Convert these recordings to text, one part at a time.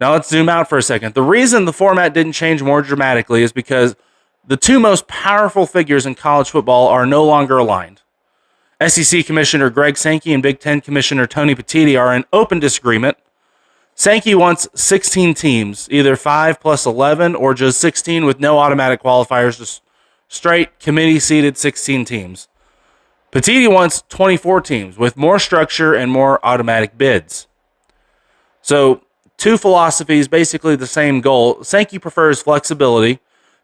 Now let's zoom out for a second. The reason the format didn't change more dramatically is because the two most powerful figures in college football are no longer aligned. SEC Commissioner Greg Sankey and Big Ten Commissioner Tony Petitti are in open disagreement. Sankey wants 16 teams, either 5 plus 11 or just 16 with no automatic qualifiers, just straight committee-seated 16 teams. Petitti wants 24 teams with more structure and more automatic bids. So, two philosophies, basically the same goal. Sankey prefers flexibility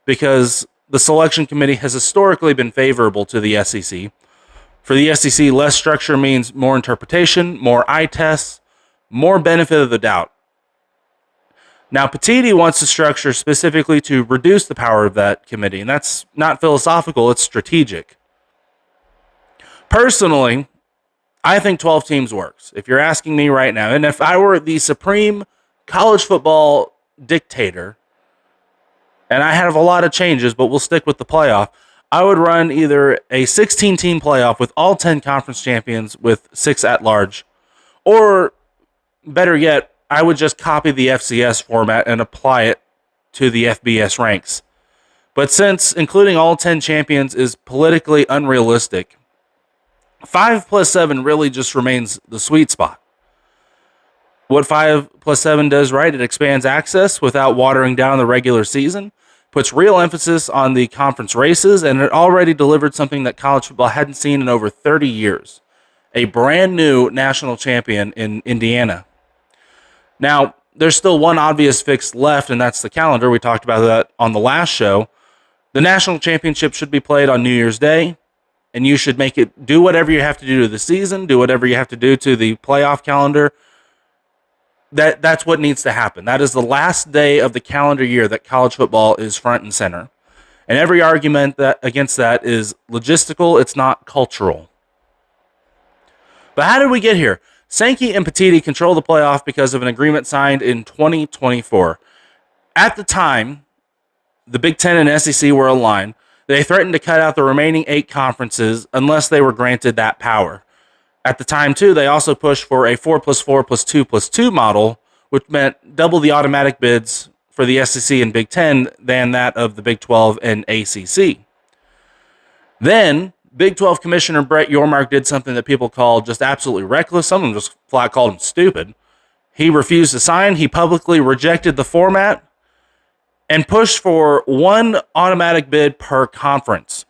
because the selection committee has historically been favorable to the SEC. For the SEC, less structure means more interpretation, more eye tests, more benefit of the doubt. Now, Petitti wants the structure specifically to reduce the power of that committee, and that's not philosophical, it's strategic. Personally, I think 12 teams works, if you're asking me right now. And if I were the supreme college football dictator, and I have a lot of changes, but we'll stick with the playoff, I would run either a 16-team playoff with all 10 conference champions with 6 at-large, or better yet, I would just copy the FCS format and apply it to the FBS ranks. But since including all 10 champions is politically unrealistic, 5 plus 7 really just remains the sweet spot. What 5 plus 7 does right, it expands access without watering down the regular season, puts real emphasis on the conference races, and it already delivered something that college football hadn't seen in over 30 years. A brand new national champion in Indiana. Now, there's still one obvious fix left, and that's the calendar. We talked about that on the last show. The national championship should be played on New Year's Day, and you should make it do whatever you have to do to the season, do whatever you have to do to the playoff calendar. That's what needs to happen. That is the last day of the calendar year that college football is front and center. And every argument against that is logistical, it's not cultural. But how did we get here? Sankey and Petitti control the playoff because of an agreement signed in 2024. At the time, the Big Ten and SEC were aligned. They threatened to cut out the remaining 8 conferences unless they were granted that power. At the time, too, they also pushed for a 4 plus 4 plus 2 plus 2 model, which meant double the automatic bids for the SEC and Big Ten than that of the Big 12 and ACC. Then, Big 12 Commissioner Brett Yormark did something that people call just absolutely reckless. Some of them just flat called him stupid. He refused to sign. He publicly rejected the format and pushed for 1 automatic bid per conference.